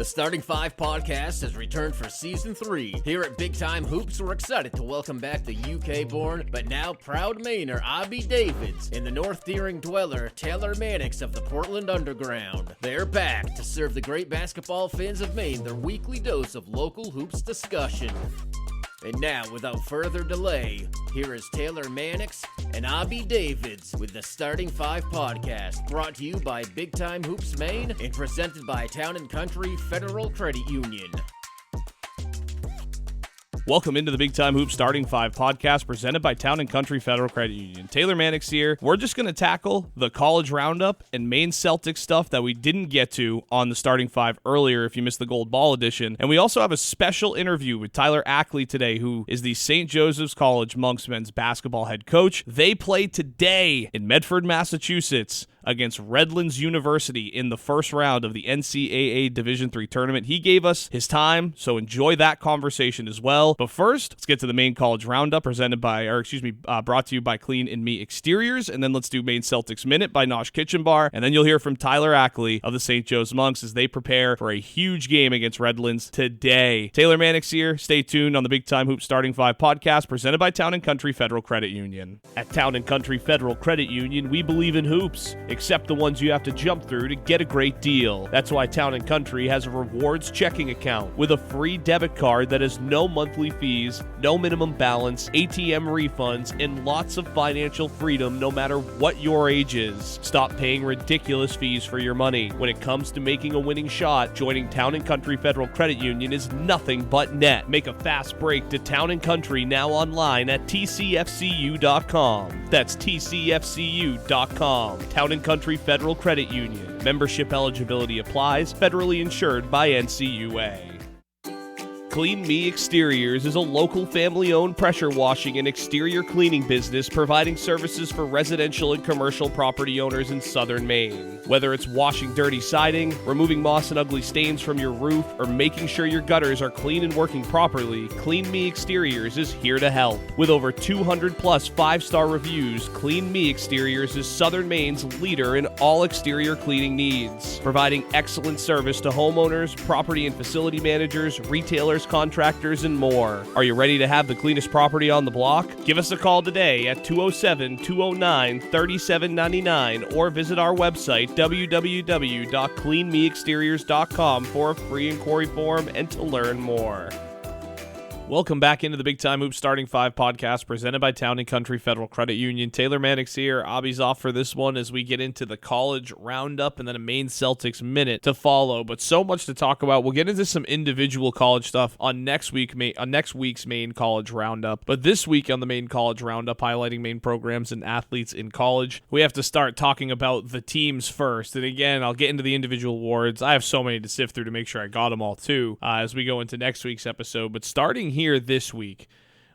The Starting Five podcast has returned for Season 3. Here at Big Time Hoops, we're excited to welcome back the UK-born, but now proud Mainer Abby Davids and the North Deering dweller Taylor Mannix of the Portland Underground. They're back to serve the great basketball fans of Maine their weekly dose of local hoops discussion. And now, without further delay, here is Taylor Mannix and Abby Davids with the Starting Five podcast, brought to you by Big Time Hoops Maine and presented by Town & Country Federal Credit Union. Welcome into the Big Time Hoops Starting Five podcast presented by Town & Country Federal Credit Union. Taylor Mannix here. We're just going to tackle the college roundup and Maine Celtics stuff that we didn't get to on the Starting Five earlier if you missed the Gold Ball edition. And we also have a special interview with Tyler Ackley today, who is the St. Joseph's College Monks men's basketball head coach. They play today in Medford, Massachusetts, against Redlands University in the first round of the NCAA Division III tournament. He gave us his time, so enjoy that conversation as well. But first, let's get to the Maine College Roundup brought to you by Clean and Me Exteriors, and then let's do Maine Celtics Minute by Nosh Kitchen Bar, and then you'll hear from Tyler Ackley of the St. Joe's Monks as they prepare for a huge game against Redlands today. Taylor Mannix here. Stay tuned on the Big Time Hoops Starting Five podcast presented by Town & Country Federal Credit Union. At Town & Country Federal Credit Union, we believe in hoops, except the ones you have to jump through to get a great deal. That's why Town & Country has a rewards checking account with a free debit card that has no monthly fees, no minimum balance, ATM refunds, and lots of financial freedom no matter what your age is. Stop paying ridiculous fees for your money. When it comes to making a winning shot, joining Town & Country Federal Credit Union is nothing but net. Make a fast break to Town & Country now online at TCFCU.com. That's TCFCU.com. Town & Country Federal Credit Union. Membership eligibility applies. Federally insured by NCUA. Clean Me Exteriors is a local family-owned pressure washing and exterior cleaning business providing services for residential and commercial property owners in southern Maine. Whether it's washing dirty siding, removing moss and ugly stains from your roof, or making sure your gutters are clean and working properly, Clean Me Exteriors is here to help. With over 200 plus 5-star reviews, Clean Me Exteriors is southern Maine's leader in all exterior cleaning needs, providing excellent service to homeowners, property and facility managers, retailers, contractors, and more. Are you ready to have the cleanest property on the block? Give us a call today at 207-209-3799 or visit our website www.cleanmeexteriors.com for a free inquiry form and to learn more. Welcome back into the Big Time Hoops Starting Five podcast presented by Town & Country Federal Credit Union. Taylor Mannix here. Abby's off for this one as we get into the college roundup and then a Maine Celtics minute to follow. But so much to talk about. We'll get into some individual college stuff on next week's Maine College Roundup. But this week on the Maine College Roundup, highlighting Maine programs and athletes in college, we have to start talking about the teams first. And again, I'll get into the individual awards. I have so many to sift through to make sure I got them all too as we go into next week's episode. But starting here this week,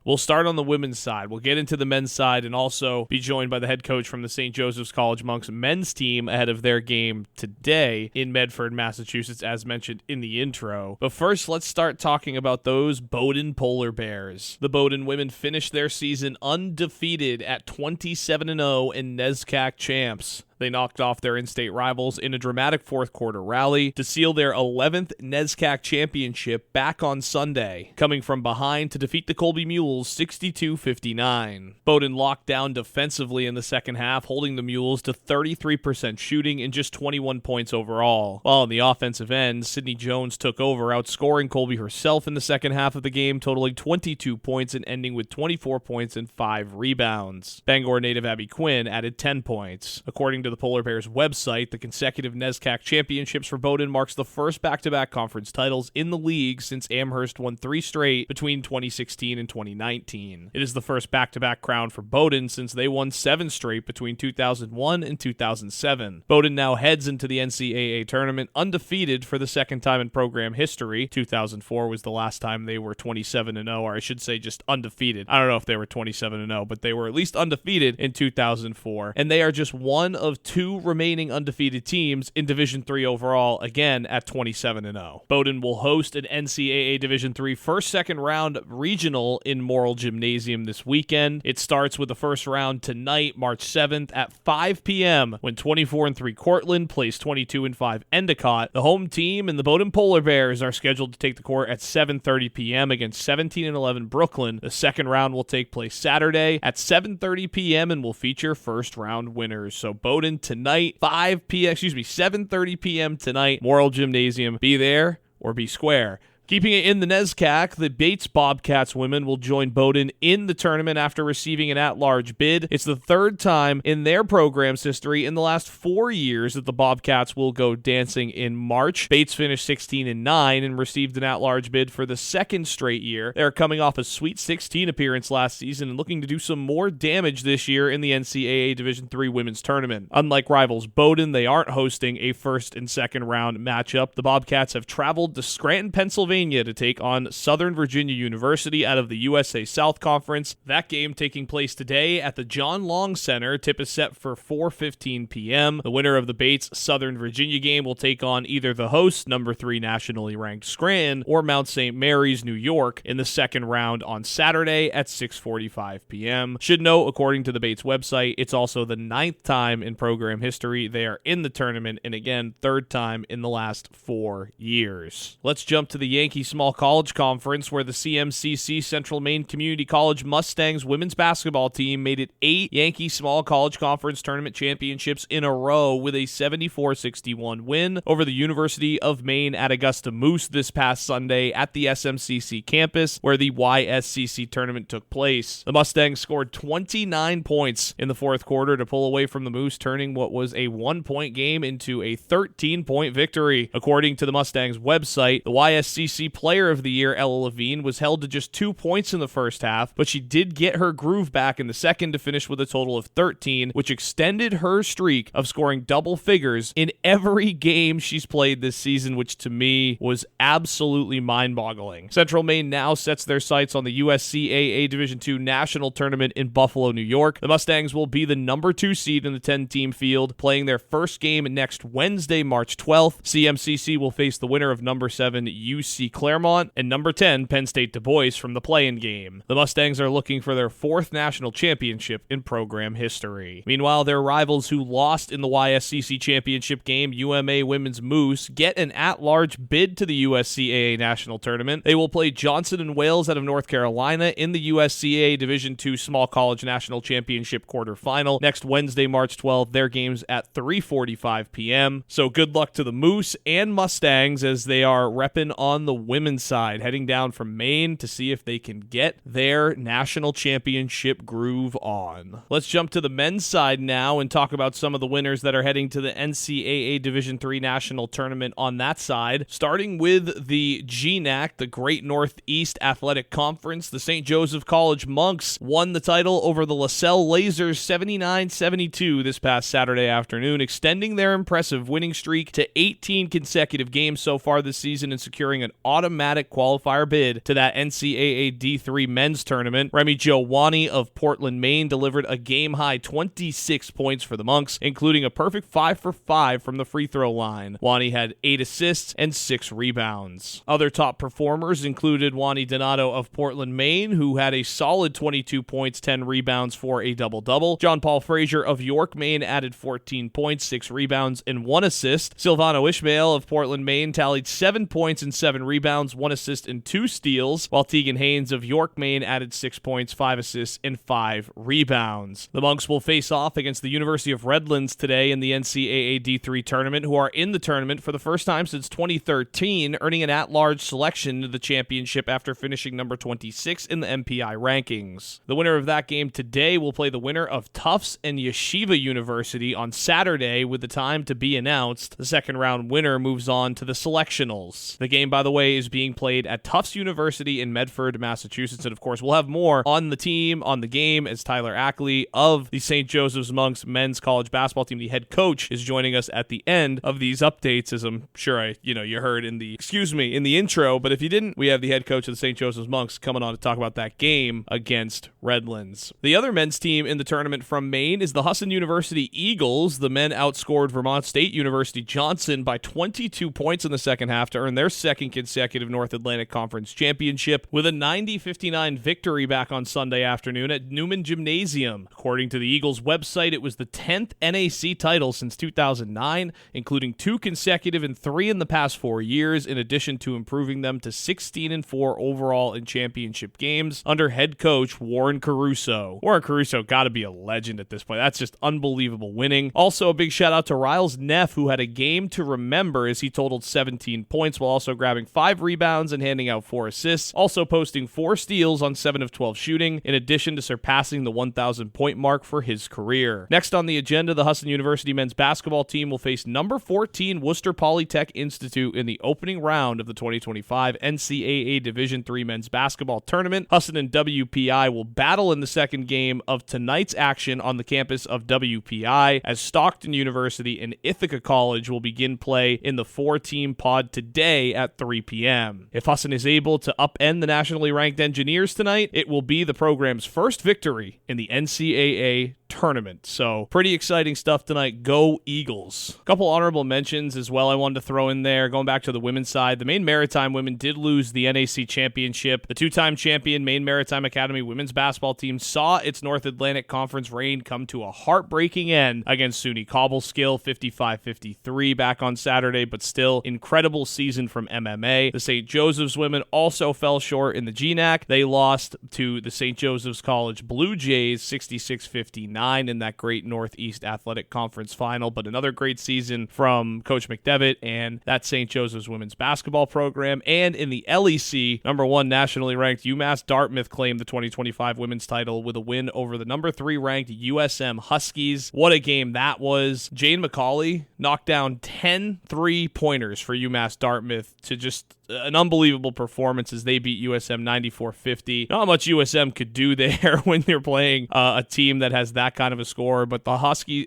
we'll start on the women's side. We'll get into the men's side and also be joined by the head coach from the St. Joseph's College Monks men's team ahead of their game today in Medford, Massachusetts, as mentioned in the intro. But first, let's start talking about those Bowdoin Polar Bears. The Bowdoin women finished their season undefeated at 27-0 and NESCAC champs. They knocked off their in-state rivals in a dramatic fourth-quarter rally to seal their 11th NESCAC championship back on Sunday, coming from behind to defeat the Colby Mules 62-59. Bowdoin locked down defensively in the second half, holding the Mules to 33% shooting and just 21 points overall. While on the offensive end, Sydney Jones took over, outscoring Colby herself in the second half of the game, totaling 22 points and ending with 24 points and 5 rebounds. Bangor native Abby Quinn added 10 points. According to the Polar Bears website, the consecutive NESCAC championships for Bowdoin marks the first back-to-back conference titles in the league since Amherst won 3 straight between 2016 and 2019. It is the first back-to-back crown for Bowdoin since they won 7 straight between 2001 and 2007. Bowdoin now heads into the NCAA tournament undefeated for the second time in program history. 2004 was the last time they were 27-0, or I should say just undefeated. I don't know if they were 27-0, but they were at least undefeated in 2004, and they are just one of of 2 remaining undefeated teams in Division III overall, again at 27-0. Bowdoin will host an NCAA Division III first-second round regional in Morrell Gymnasium this weekend. It starts with the first round tonight, March 7th at 5 p.m. when 24-3 Cortland plays 22-5 Endicott. The home team and the Bowdoin Polar Bears are scheduled to take the court at 7:30 p.m. against 17-11 Brooklyn. The second round will take place Saturday at 7:30 p.m. and will feature first-round winners. So Bowdoin tonight, 7:30 p.m. tonight, Morrell Gymnasium. Be there or be square. Keeping it in the NESCAC, the Bates Bobcats women will join Bowdoin in the tournament after receiving an at-large bid. It's the third time in their program's history in the last 4 years that the Bobcats will go dancing in March. Bates finished 16-9 and received an at-large bid for the second straight year. They're coming off a Sweet 16 appearance last season and looking to do some more damage this year in the NCAA Division III Women's Tournament. Unlike rivals Bowdoin, they aren't hosting a first and second round matchup. The Bobcats have traveled to Scranton, Pennsylvania to take on Southern Virginia University out of the USA South Conference. That game taking place today at the John Long Center. Tip is set for 4:15 p.m. The winner of the Bates Southern Virginia game will take on either the host, number 3 nationally ranked Scranton, or Mount St. Mary's, New York, in the second round on Saturday at 6:45 p.m. Should note, according to the Bates website, it's also the 9th time in program history they are in the tournament, and again, 3rd time in the last 4 years. Let's jump to the Yankee Small College Conference, where the CMCC Central Maine Community College Mustangs women's basketball team made it 8 Yankee Small College Conference tournament championships in a row with a 74-61 win over the University of Maine at Augusta Moose this past Sunday at the SMCC campus, where the YSCC Tournament took place. The Mustangs scored 29 points in the fourth quarter to pull away from the Moose, turning what was a 1-point game into a 13-point victory. According to the Mustangs website, the YSCC Player of the Year, Ella Levine, was held to just 2 points in the first half, but she did get her groove back in the second to finish with a total of 13, which extended her streak of scoring double figures in every game she's played this season, which to me was absolutely mind-boggling. Central Maine now sets their sights on the USCAA Division II National Tournament in Buffalo, New York. The Mustangs will be the number 2 seed in the 10-team field, playing their first game next Wednesday, March 12th. CMCC will face the winner of number 7 UC Claremont and number 10 Penn State Du Bois from the play-in game. The Mustangs are looking for their 4th national championship in program history. Meanwhile, their rivals who lost in the YSCC championship game, UMA Women's Moose, get an at-large bid to the USCAA national tournament. They will play Johnson & Wales out of North Carolina in the USCAA Division II Small College National Championship quarterfinal next Wednesday, March 12th. Their game's at 3:45 p.m. So good luck to the Moose and Mustangs as they are repping on the women's side, heading down from Maine to see if they can get their national championship groove on. Let's jump to the men's side now and talk about some of the winners that are heading to the NCAA Division III National Tournament on that side. Starting with the GNAC, the Great Northeast Athletic Conference, the St. Joseph College Monks won the title over the LaSalle Lasers 79-72 this past Saturday afternoon, extending their impressive winning streak to 18 consecutive games so far this season and securing an automatic qualifier bid to that NCAA D3 men's tournament. Remy Jowani of Portland, Maine delivered a game-high 26 points for the Monks, including a perfect 5 for 5 from the free throw line. Wani had 8 assists and 6 rebounds. Other top performers included Wani Donato of Portland, Maine, who had a solid 22 points, 10 rebounds for a double-double. John Paul Frazier of York, Maine added 14 points, 6 rebounds, and 1 assist. Silvano Ishmael of Portland, Maine tallied 7 points and 7 rebounds, 1 assist, and 2 steals, while Tegan Haynes of York, Maine added 6 points, 5 assists, and 5 rebounds. The Monks will face off against the University of Redlands today in the NCAA D3 tournament, who are in the tournament for the first time since 2013, earning an at-large selection to the championship after finishing number 26 in the MPI rankings. The winner of that game today will play the winner of Tufts and Yeshiva University on Saturday with the time to be announced. The second round winner moves on to the selectionals. The game, by the way, way is being played at Tufts University in Medford, Massachusetts. And of course, we'll have more on the team, on the game, as Tyler Ackley of the St. Joseph's Monks men's college basketball team, the head coach, is joining us at the end of these updates, as I'm sure you heard in the intro. But if you didn't, we have the head coach of the St. Joseph's Monks coming on to talk about that game against Redlands. The other men's team in the tournament from Maine is the Husson University Eagles. The men outscored Vermont State University Johnson by 22 points in the second half to earn their second consecutive North Atlantic Conference championship with a 90-59 victory back on Sunday afternoon at Newman Gymnasium. According to the Eagles website, it was the 10th NAC title since 2009, including 2 consecutive and 3 in the past 4 years, in addition to improving them to 16-4 overall in championship games under head coach Warren Caruso. Warren Caruso got to be a legend at this point. That's just unbelievable winning. Also, a big shout out to Riles Neff, who had a game to remember as he totaled 17 points while also grabbing 5 rebounds and handing out 4 assists, also posting 4 steals on 7 of 12 shooting, in addition to surpassing the 1,000 point mark for his career. Next on the agenda, the Husson University men's basketball team will face number 14 Worcester Polytech Institute in the opening round of the 2025 NCAA Division III men's basketball tournament. Husson and WPI will battle in the second game of tonight's action on the campus of WPI, as Stockton University and Ithaca College will begin play in the 4-team pod today at 3 p.m. If Husson is able to upend the nationally ranked Engineers tonight, it will be the program's first victory in the NCAA tournament. So pretty exciting stuff tonight. Go Eagles. A couple honorable mentions as well I wanted to throw in there. Going back to the women's side, the Maine Maritime women did lose the NAC championship. The 2-time champion Maine Maritime Academy women's basketball team saw its North Atlantic Conference reign come to a heartbreaking end against SUNY Cobleskill 55-53 back on Saturday, but still incredible season from MMA. The St. Joseph's women also fell short in the GNAC. They lost to the St. Joseph's College Blue Jays 66-59 in that great Northeast Athletic Conference final, but another great season from Coach McDevitt and that St. Joseph's women's basketball program. And in the LEC, number 1 nationally ranked UMass Dartmouth claimed the 2025 women's title with a win over the number 3 ranked USM Huskies. What a game that was. Jane McCauley knocked down 10 3-pointers for UMass Dartmouth to just an unbelievable performance as they beat USM 94-50. Not much USM could do there when you're playing a team that has that kind of a score, but the Huskies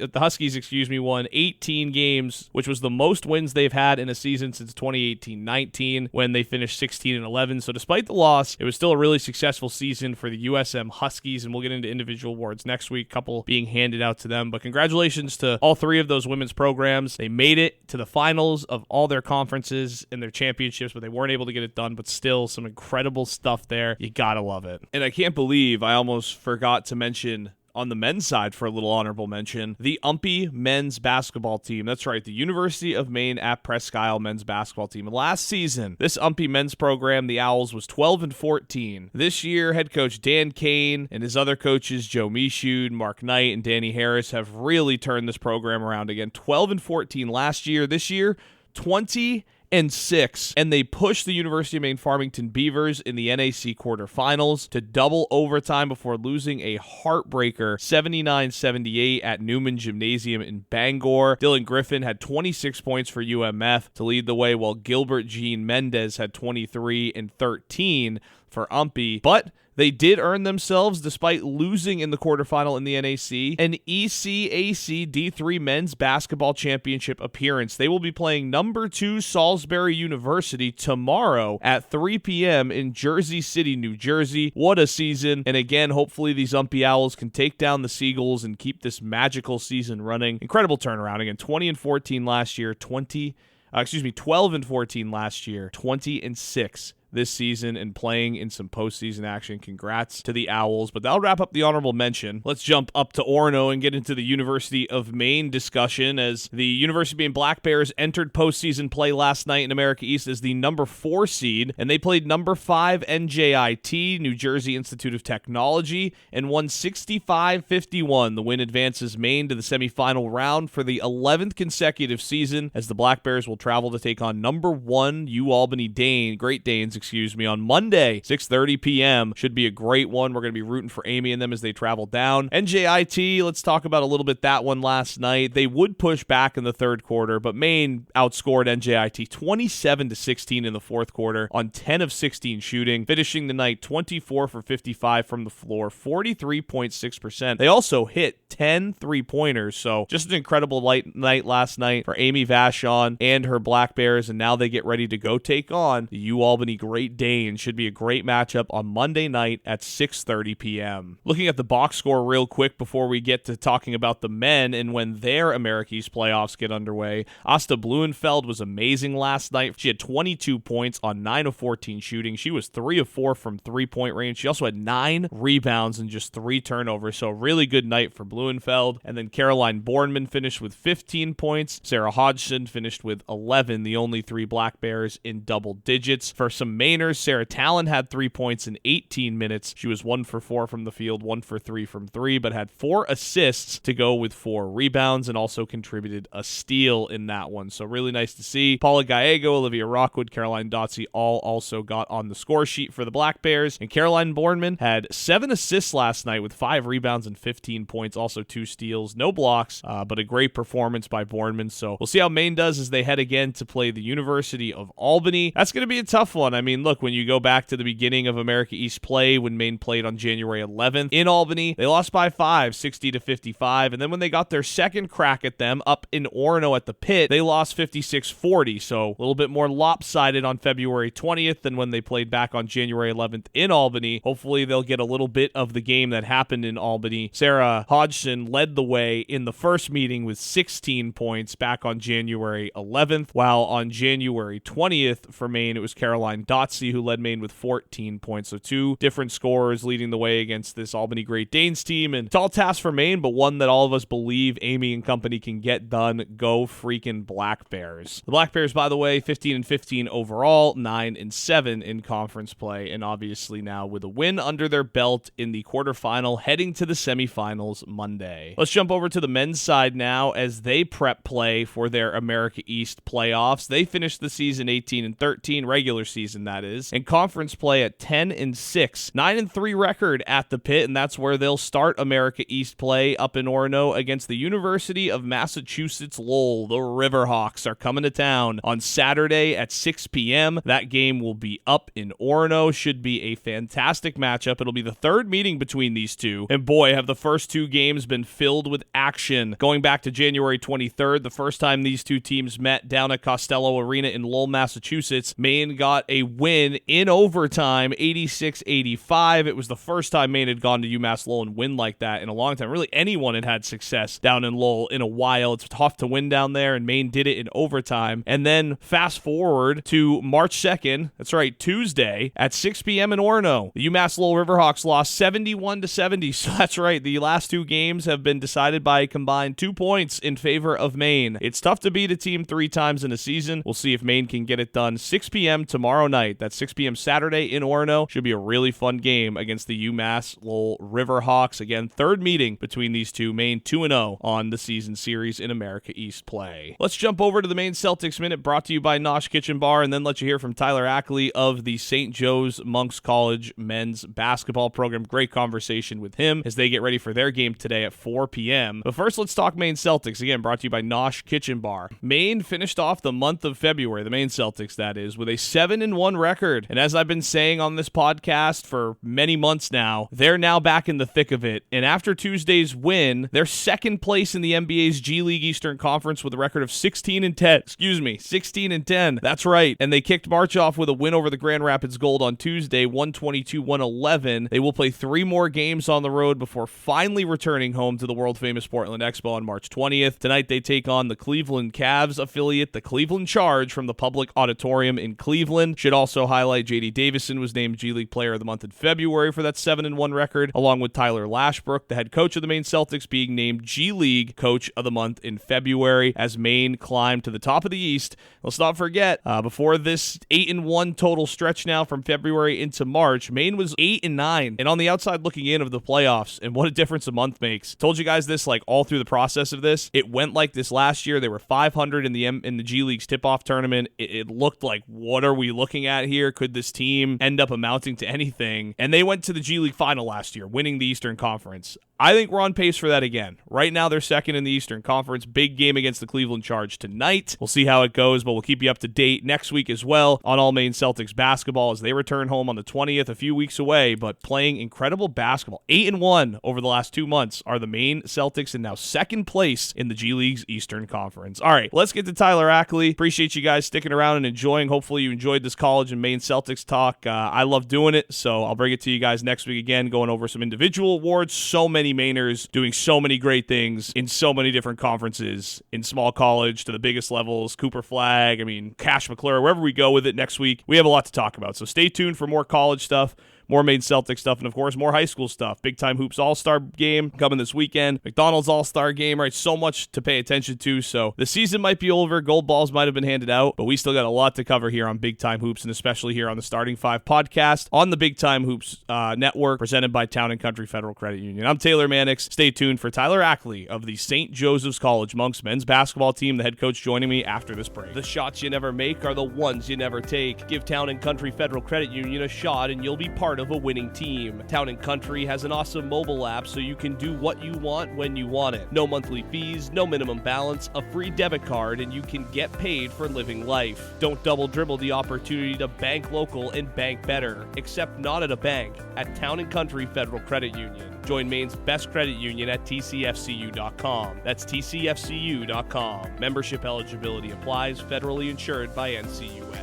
won 18 games, which was the most wins they've had in a season since 2018-19 when they finished 16-11. So despite the loss, it was still a really successful season for the USM Huskies, and we'll get into individual awards next week, a couple being handed out to them. But congratulations to all 3 of those women's programs. They made it to the finals of all their conferences and their championships, but they weren't able to get it done, but still some incredible stuff there. You gotta love it. And I can't believe I almost forgot to mention on the men's side for a little honorable mention, the UMPI men's basketball team. That's right, the University of Maine at Presque Isle men's basketball team. Last season, this UMPI men's program, the Owls, was 12-14. This year, head coach Dan Kane and his other coaches, Joe Michaud, Mark Knight, and Danny Harris, have really turned this program around again. 12-14 last year. This year, 20-6, and they pushed the University of Maine Farmington Beavers in the NAC quarterfinals to double overtime before losing a heartbreaker 79-78 at Newman Gymnasium in Bangor. Dylan Griffin had 26 points for UMF to lead the way, while Gilbert Jean Mendez had 23 and 13 for UMPI, but they did earn themselves, despite losing in the quarterfinal in the NAC, an ECAC D3 men's basketball championship appearance. They will be playing number 2 Salisbury University tomorrow at 3 p.m. in Jersey City, New Jersey. What a season. And again, hopefully these UMPI Owls can take down the Seagulls and keep this magical season running. Incredible turnaround. Again, 20-14 last year, 12-14 last year, 20-6 this season, and playing in some postseason action. Congrats to the Owls. But that'll wrap up the honorable mention. Let's jump up to Orono and get into the University of Maine discussion, as the University of Maine Black Bears entered postseason play last night in America East as the number 4 seed, and they played number 5 NJIT, New Jersey Institute of Technology, and won 65-51. The win advances Maine to the semifinal round for the 11th consecutive season, as the Black Bears will travel to take on number 1 UAlbany Great Danes on Monday, 6:30 p.m. Should be a great one. We're going to be rooting for Amy and them as they travel down. NJIT, let's talk about a little bit that one last night. They would push back in the third quarter, but Maine outscored NJIT 27-16 in the fourth quarter on 10 of 16 shooting, finishing the night 24 for 55 from the floor, 43.6%. They also hit 10 three-pointers, so just an incredible night last night for Amy Vachon and her Black Bears, and now they get ready to go take on the UAlbany Great Danes. Should be a great matchup on Monday night at 6:30 p.m. Looking at the box score real quick before we get to talking about the men and when their America East playoffs get underway. Asta Blumenfeld was amazing last night. She had 22 points on 9 of 14 shooting. She was 3 of 4 from three-point range. She also had 9 rebounds and just 3 turnovers, so really good night for Blumenfeld. And then Caroline Bornman finished with 15 points. Sarah Hodgson finished with 11, the only 3 Black Bears in double digits. For some Mainers, Sarah Talon had 3 points in 18 minutes. She was 1 for 4 from the field, 1 for 3 from 3, but had 4 assists to go with 4 rebounds and also contributed a steal in that one. So really nice to see. Paula Gallego, Olivia Rockwood, Caroline Dotsey all also got on the score sheet for the Black Bears. And Caroline Bornman had 7 assists last night with 5 rebounds and 15 points, also 2 steals, no blocks, but a great performance by Bornman. So we'll see how Maine does as they head again to play the University of Albany. That's going to be a tough one. I mean, look, when you go back to the beginning of America East play, when Maine played on January 11th in Albany, they lost by 5, 60-55. And then when they got their second crack at them up in Orono at the pit, they lost 56-40. So a little bit more lopsided on February 20th than when they played back on January 11th in Albany. Hopefully they'll get a little bit of the game that happened in Albany. Sarah Hodgson led the way in the first meeting with 16 points back on January 11th, while on January 20th for Maine, it was Caroline Dotsey who led Maine with 14 points. So 2 different scorers leading the way against this Albany Great Danes team. And tall task for Maine, but one that all of us believe Amy and company can get done. Go freaking Black Bears. The Black Bears, by the way, 15-15 overall, 9-7 in conference play, and obviously now with a win under their belt in the quarterfinal, heading to the semifinals Monday. Let's jump over to the men's side now as they prep play for their America East playoffs. They finished the season 18-13, regular season that is, and conference play at 10-6, 9-3 record at the pit, and that's where they'll start America East play up in Orono against the University of Massachusetts Lowell. The Riverhawks are coming to town on Saturday at 6 p.m. That game will be up in Orono. Should be a fantastic matchup. It'll be the third meeting between these two, and boy, have the first 2 games been filled with action. Going back to January 23rd, the first time these two teams met down at Costello Arena in Lowell, Massachusetts, Maine got a win in overtime, 86-85. It was the first time Maine had gone to UMass Lowell and win like that in a long time. Really, anyone had had success down in Lowell in a while. It's tough to win down there, and Maine did it in overtime. And then fast forward to March 2nd, that's right, Tuesday at 6 p.m. in Orono. The UMass Lowell Riverhawks lost 71-70. So that's right, the last 2 games have been decided by a combined 2 points in favor of Maine. It's tough to beat a team 3 times in a season. We'll see if Maine can get it done. 6 p.m. tomorrow night. That's 6 p.m. Saturday in Orono. Should be a really fun game against the UMass Lowell Riverhawks. Again, third meeting between these two. Maine 2-0 on the season series in America East play. Let's jump over to the Maine Celtics Minute, brought to you by Nosh Kitchen Bar, and then let you hear from Tyler Ackley of the St. Joe's Monks College men's basketball program. Great conversation with him as they get ready for their game today at 4 p.m. But first, let's talk Maine Celtics. Again, brought to you by Nosh Kitchen Bar. Maine finished off the month of February, the Maine Celtics that is, with a 7-1 record. And as I've been saying on this podcast for many months now, they're now back in the thick of it. And after Tuesday's win, they're second place in the NBA's G League Eastern Conference with a record of 16-10. That's right. And they kicked March off with a win over the Grand Rapids Gold on Tuesday, 122-111. They will play 3 more games on the road before finally returning home to the world-famous Portland Expo on March 20th. Tonight, they take on the Cleveland Cavs affiliate, the Cleveland Charge, from the Public Auditorium in Cleveland. Should also highlight J.D. Davison was named G League Player of the Month in February for that 7-1 record, along with Tyler Lashbrook, the head coach of the Maine Celtics, being named G League Coach of the Month in February as Maine climbed to the top of the East. Let's not forget, before this 8-1 total stretch now from February into March, Maine was 8-9 and on the outside looking in of the playoffs, and what a difference a month makes. Told you guys this like all through the process of this. It went like this last year. They were 500 in the G League's tip-off tournament. It looked like, what are we looking at here? Could this team end up amounting to anything? And they went to the G League final last year, winning the Eastern Conference. I think we're on pace for that again. Right now, they're second in the Eastern Conference. Big game against the Cleveland Charge tonight. We'll see how it goes, but we'll keep you up to date next week as well on all Maine Celtics basketball as they return home on the 20th, a few weeks away, but playing incredible basketball. 8-1 over the last 2 months are the Maine Celtics, and now second place in the G League's Eastern Conference. All right, let's get to Tyler Ackley. Appreciate you guys sticking around and enjoying. Hopefully you enjoyed this college and Maine Celtics talk. I love doing it, so I'll bring it to you guys next week again, going over some individual awards. So many Mainers doing so many great things in so many different conferences, in small college to the biggest levels, Cooper Flag, Cash McClure, wherever we go with it next week. We have a lot to talk about, so stay tuned for more college stuff, more Maine Celtic stuff, and of course, more high school stuff. Big Time Hoops All-Star Game coming this weekend. McDonald's All-Star Game, right? So much to pay attention to. So the season might be over. Gold balls might have been handed out, but we still got a lot to cover here on Big Time Hoops, and especially here on the Starting Five podcast on the Big Time Hoops network, presented by Town and Country Federal Credit Union. I'm Taylor Mannix. Stay tuned for Tyler Ackley of the St. Joseph's College Monks men's basketball team, the head coach, joining me after this break. The shots you never make are the ones you never take. Give Town and Country Federal Credit Union a shot, and you'll be part of a winning team. Town & Country has an awesome mobile app so you can do what you want when you want it. No monthly fees, no minimum balance, a free debit card, and you can get paid for living life. Don't double dribble the opportunity to bank local and bank better, except not at a bank, at Town & Country Federal Credit Union. Join Maine's best credit union at TCFCU.com. That's TCFCU.com. Membership eligibility applies, federally insured by NCUA.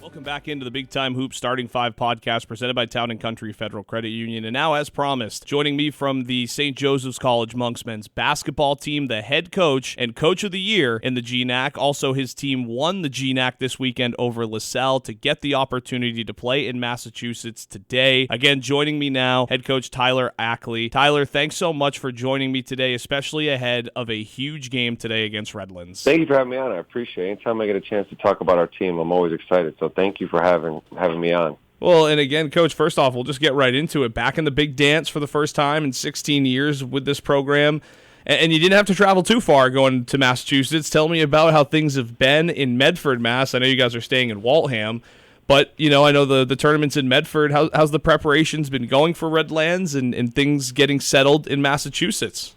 Welcome back into the Big Time Hoops Starting Five podcast presented by Town and Country Federal Credit Union. And now, as promised, joining me from the St. Joseph's College Monks men's basketball team, the head coach and coach of the year in the GNAC. Also, his team won the GNAC this weekend over LaSalle to get the opportunity to play in Massachusetts today. Again, joining me now, head coach Tyler Ackley. Tyler, thanks so much for joining me today, especially ahead of a huge game today against Redlands. Thank you for having me on. I appreciate it. Anytime I get a chance to talk about our team, I'm always excited. So thank you for having me on. Well, and again, Coach, first off, we'll just get right into it. Back in the big dance for the first time in 16 years with this program, and you didn't have to travel too far going to Massachusetts. Tell me about how things have been in Medford, Mass. I know you guys are staying in Waltham, but, I know the tournament's in Medford. How's the preparations been going for Redlands and things getting settled in Massachusetts?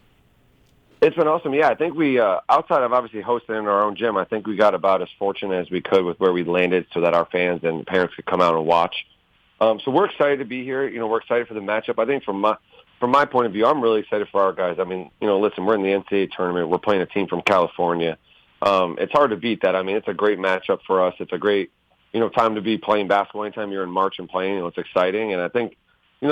It's been awesome. Yeah, I think we, outside of obviously hosting in our own gym, I think we got about as fortunate as we could with where we landed so that our fans and parents could come out and watch. So we're excited to be here. We're excited for the matchup. I think from my point of view, I'm really excited for our guys. Listen, we're in the NCAA tournament. We're playing a team from California. It's hard to beat that. It's a great matchup for us. It's a great, time to be playing basketball. Anytime you're in March and playing, it's exciting. And I think,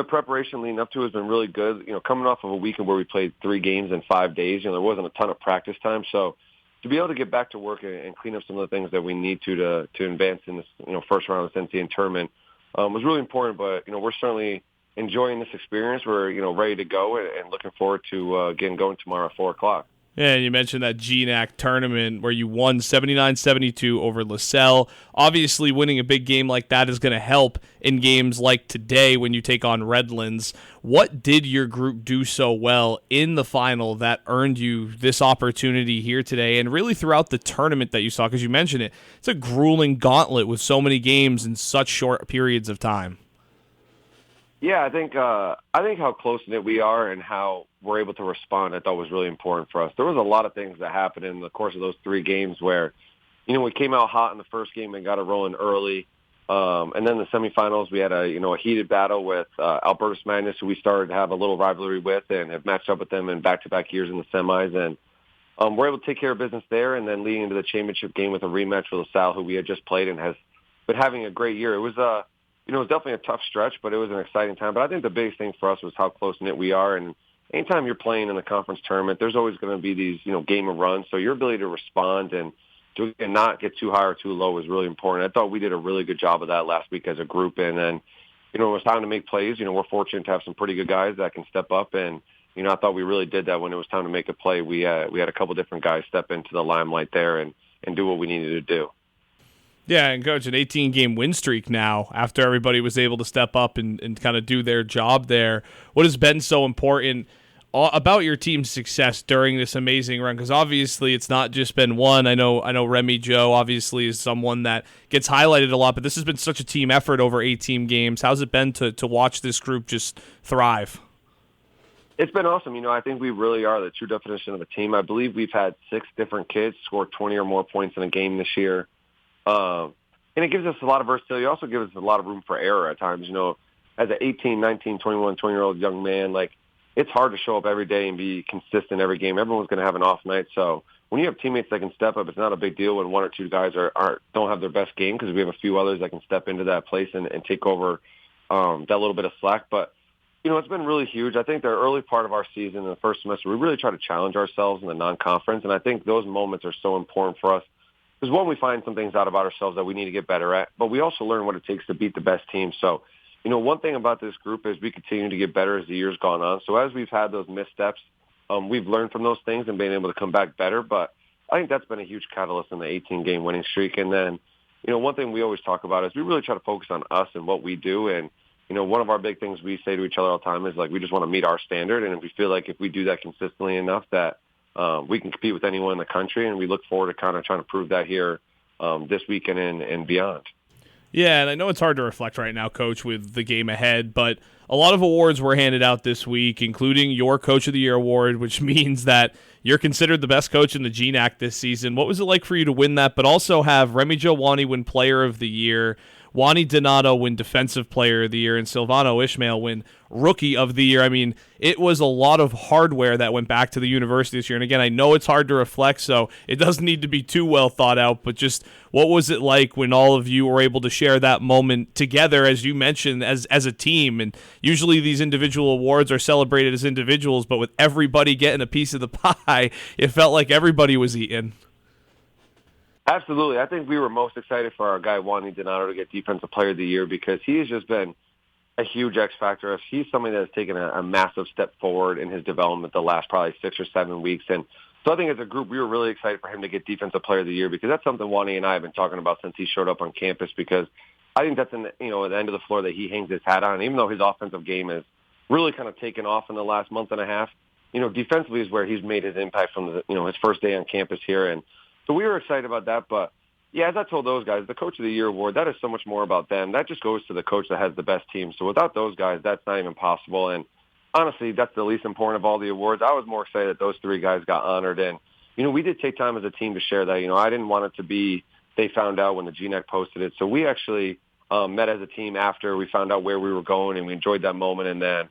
preparation leading up to it has been really good. Coming off of a weekend where we played 3 games in 5 days, there wasn't a ton of practice time. So to be able to get back to work and clean up some of the things that we need to advance in this, first round of this NCAA tournament was really important. But, we're certainly enjoying this experience. We're, ready to go and looking forward to getting going tomorrow at 4 o'clock. Yeah, you mentioned that GNAC tournament where you won 79-72 over LaSalle. Obviously, winning a big game like that is going to help in games like today when you take on Redlands. What did your group do so well in the final that earned you this opportunity here today and really throughout the tournament that you saw? Because you mentioned it, it's a grueling gauntlet with so many games in such short periods of time. Yeah, I think how close-knit we are and how we're able to respond, I thought was really important for us. There was a lot of things that happened in the course of those 3 games where, we came out hot in the first game and got it rolling early. And then the semifinals, we had a heated battle with Albertus Magnus, who we started to have a little rivalry with and have matched up with them in back-to-back years in the semis. And we're able to take care of business there, and then leading into the championship game with a rematch with LaSalle, who we had just played and has been having a great year. It was it was definitely a tough stretch, but it was an exciting time. But I think the biggest thing for us was how close-knit we are. And anytime you're playing in the conference tournament, there's always going to be these, game of runs. So your ability to respond and to not get too high or too low is really important. I thought we did a really good job of that last week as a group. And then, when it was time to make plays, we're fortunate to have some pretty good guys that can step up. And, I thought we really did that when it was time to make a play. We had a couple different guys step into the limelight there and do what we needed to do. Yeah, and Coach, an 18-game win streak now after everybody was able to step up and kind of do their job there. What has been so important about your team's success during this amazing run, because obviously it's not just been one. I know Remy Joe obviously is someone that gets highlighted a lot, but this has been such a team effort over 18 games. How's it been to watch this group just thrive? It's been awesome. I think we really are the true definition of a team. I believe we've had 6 different kids score 20 or more points in a game this year. And it gives us a lot of versatility. It also gives us a lot of room for error at times. As an 18, 19, 21, 20-year-old young man, it's hard to show up every day and be consistent every game. Everyone's going to have an off night. So when you have teammates that can step up, it's not a big deal when 1 or 2 guys don't have their best game, because we have a few others that can step into that place and take over that little bit of slack. But it's been really huge. I think the early part of our season in the first semester, we really try to challenge ourselves in the non-conference, and I think those moments are so important for us. Because one, we find some things out about ourselves that we need to get better at, but we also learn what it takes to beat the best team. So, one thing about this group is we continue to get better as the year's gone on. So as we've had those missteps, we've learned from those things and been able to come back better. But I think that's been a huge catalyst in the 18-game winning streak. And then, one thing we always talk about is we really try to focus on us and what we do. And one of our big things we say to each other all the time is we just want to meet our standard. And if we feel like if we do that consistently enough that we can compete with anyone in the country, and we look forward to kind of trying to prove that here this weekend and beyond. Yeah, and I know it's hard to reflect right now, Coach, with the game ahead, but a lot of awards were handed out this week, including your Coach of the Year award, which means that you're considered the best coach in the GNAC this season. What was it like for you to win that, but also have Remy Jo Wani win Player of the Year, Wani Donato win Defensive Player of the Year, and Silvano Ishmael win Rookie of the Year? I mean, it was a lot of hardware that went back to the university this year. And again, I know it's hard to reflect, so it doesn't need to be too well thought out, but just what was it like when all of you were able to share that moment together, as you mentioned, as a team? And usually these individual awards are celebrated as individuals, but with everybody getting a piece of the pie, it felt like everybody was eating. Absolutely. I think we were most excited for our guy, Wani Donato, to get Defensive Player of the Year, because he has just been a huge X factor. He's somebody that has taken a massive step forward in his development the last probably 6 or 7 weeks. And so I think as a group, we were really excited for him to get Defensive Player of the Year, because that's something Wani and I have been talking about since he showed up on campus, because I think that's at the end of the floor that he hangs his hat on. And even though his offensive game has really kind of taken off in the last month and a half, defensively is where he's made his impact from his first day on campus here. And so we were excited about that. But yeah, as I told those guys, the Coach of the Year award, that is so much more about them. That just goes to the coach that has the best team. So without those guys, that's not even possible. And honestly, that's the least important of all the awards. I was more excited that those 3 guys got honored. And, we did take time as a team to share that. I didn't want it to be they found out when the GNAC posted it. So we actually met as a team after we found out where we were going, and we enjoyed that moment. And then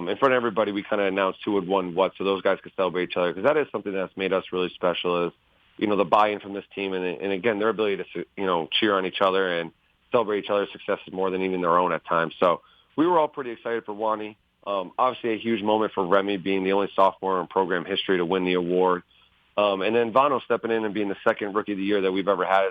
in front of everybody, we kind of announced who had won what, so those guys could celebrate each other, because that is something that's made us really special, is the buy-in from this team, and again, their ability to, cheer on each other and celebrate each other's successes more than even their own at times. So we were all pretty excited for Wani. Obviously a huge moment for Remy being the only sophomore in program history to win the award. And then Vano stepping in and being the second Rookie of the Year that we've ever had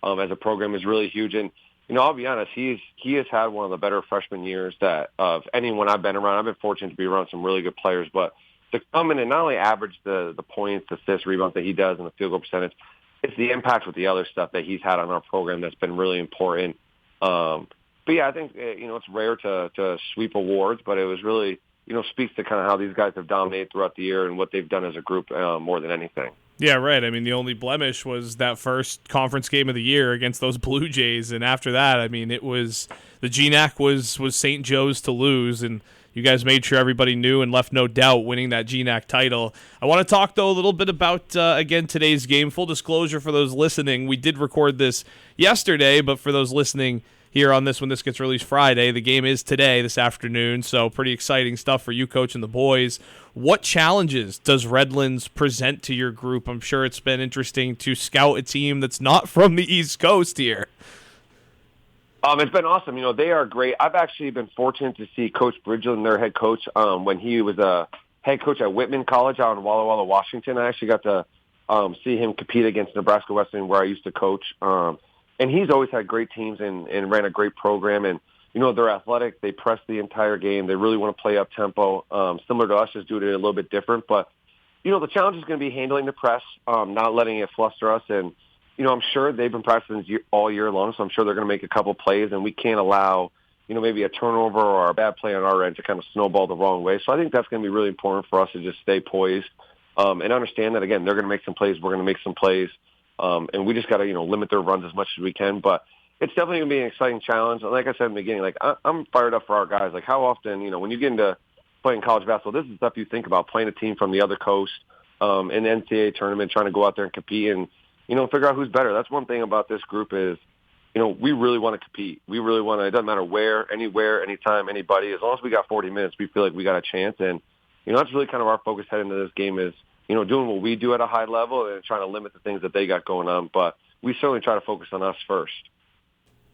as a program is really huge. And, I'll be honest, he has had one of the better freshman years that of anyone I've been around. I've been fortunate to be around some really good players, but to come in and not only average the points, assists, rebounds that he does, and the field goal percentage, it's the impact with the other stuff that he's had on our program that's been really important. But yeah, I think it's rare to sweep awards, but it was really speaks to kind of how these guys have dominated throughout the year and what they've done as a group more than anything. Yeah, right. I mean, the only blemish was that first conference game of the year against those Blue Jays, and after that, I mean, it was the GNAC was St. Joe's to lose, and you guys made sure everybody knew and left no doubt winning that GNAC title. I want to talk, though, a little bit about, again, today's game. Full disclosure for those listening, we did record this yesterday, but for those listening here on this when this gets released Friday, the game is today, this afternoon, so pretty exciting stuff for you, Coach, and the boys. What challenges does Redlands present to your group? I'm sure it's been interesting to scout a team that's not from the East Coast here. It's been awesome. They are great. I've actually been fortunate to see Coach Bridgeland, their head coach, when he was a head coach at Whitman College out in Walla Walla, Washington. I actually got to see him compete against Nebraska Wesleyan, where I used to coach. And he's always had great teams and ran a great program. And, they're athletic. They press the entire game. They really want to play up-tempo, similar to us, just doing it a little bit different. But, the challenge is going to be handling the press, not letting it fluster us. And, I'm sure they've been practicing all year long, so I'm sure they're going to make a couple plays, and we can't allow, maybe a turnover or a bad play on our end to kind of snowball the wrong way. So I think that's going to be really important for us to just stay poised and understand that, again, they're going to make some plays, we're going to make some plays, and we just got to, limit their runs as much as we can. But it's definitely going to be an exciting challenge. And like I said in the beginning, like I'm fired up for our guys. Like how often, when you get into playing college basketball, this is stuff you think about, playing a team from the other coast in the NCAA tournament, trying to go out there and compete and, figure out who's better. That's one thing about this group is, we really want to compete. We really want to, it doesn't matter where, anywhere, anytime, anybody. As long as we got 40 minutes, we feel like we got a chance. And, that's really kind of our focus heading into this game is, doing what we do at a high level and trying to limit the things that they got going on. But we certainly try to focus on us first.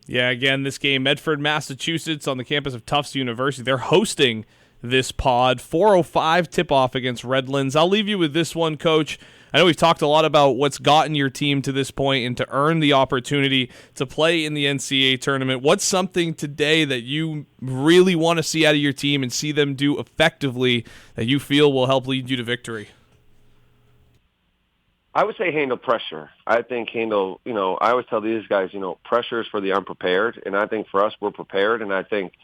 Yeah, again, this game, Medford, Massachusetts, on the campus of Tufts University. They're hosting this pod. 4:05 tip-off against Redlands. I'll leave you with this one, Coach. I know we've talked a lot about what's gotten your team to this point and to earn the opportunity to play in the NCAA tournament. What's something today that you really want to see out of your team and see them do effectively that you feel will help lead you to victory? I would say handle pressure. I think I always tell these guys, pressure is for the unprepared. And I think for us, we're prepared. And I think,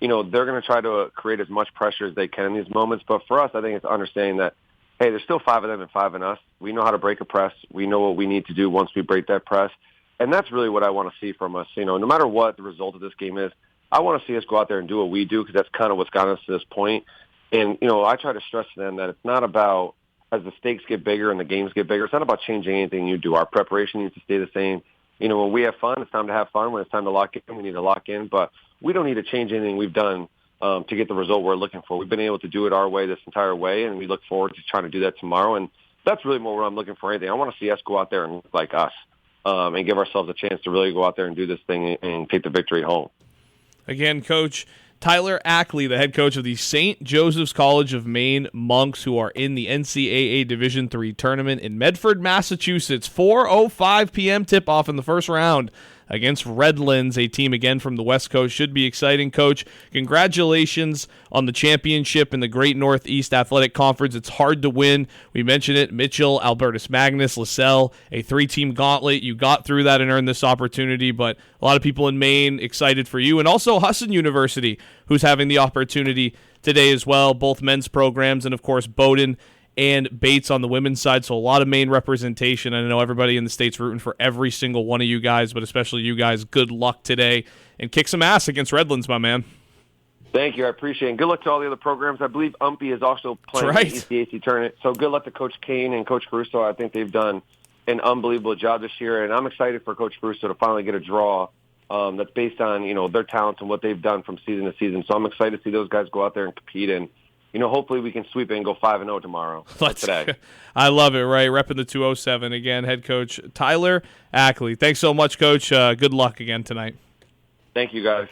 they're going to try to create as much pressure as they can in these moments. But for us, I think it's understanding that, hey, there's still 5 of them and 5 in us. We know how to break a press. We know what we need to do once we break that press. And that's really what I want to see from us. No matter what the result of this game is, I want to see us go out there and do what we do because that's kind of what's gotten us to this point. And, I try to stress to them that it's not about, as the stakes get bigger and the games get bigger, it's not about changing anything you do. Our preparation needs to stay the same. When we have fun, it's time to have fun. When it's time to lock in, we need to lock in. But we don't need to change anything we've done to get the result we're looking for. We've been able to do it our way this entire way, and we look forward to trying to do that tomorrow. And that's really more what I'm looking for anything. I want to see us go out there and look like us and give ourselves a chance to really go out there and do this thing and take the victory home. Again, Coach Tyler Ackley, the head coach of the St. Joseph's College of Maine Monks, who are in the NCAA Division III tournament in Medford, Massachusetts. 4:05 p.m. tip-off in the first round against Redlands, a team again from the West Coast. Should be exciting, Coach. Congratulations on the championship in the Great Northeast Athletic Conference. It's hard to win. We mentioned it, Mitchell, Albertus Magnus, LaSalle, a 3-team gauntlet. You got through that and earned this opportunity, but a lot of people in Maine excited for you. And also Husson University, who's having the opportunity today as well, both men's programs, and of course Bowdoin and Bates on the women's side, so a lot of Maine representation. I know everybody in the state's rooting for every single one of you guys, but especially you guys. Good luck today, and kick some ass against Redlands, my man. Thank you. I appreciate it. And good luck to all the other programs. I believe UMPI is also playing the ECAC tournament, so good luck to Coach Kane and Coach Caruso. I think they've done an unbelievable job this year, and I'm excited for Coach Caruso to finally get a draw that's based on their talents and what they've done from season to season. So I'm excited to see those guys go out there and compete and hopefully we can sweep it and go 5-0 tomorrow. Today. I love it, right? Repping the 207 again, head coach Tyler Ackley. Thanks so much, Coach. Good luck again tonight. Thank you, guys.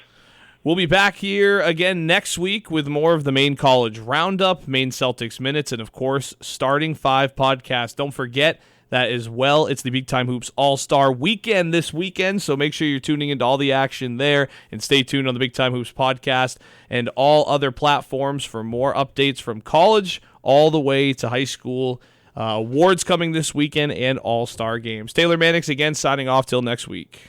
We'll be back here again next week with more of the Maine College Roundup, Maine Celtics Minutes, and, of course, Starting 5 podcast. Don't forget that as well. It's the Big Time Hoops All-Star Weekend this weekend, so make sure you're tuning into all the action there, and stay tuned on the Big Time Hoops podcast and all other platforms for more updates from college all the way to high school. Awards coming this weekend and All-Star games. Taylor Mannix again signing off till next week.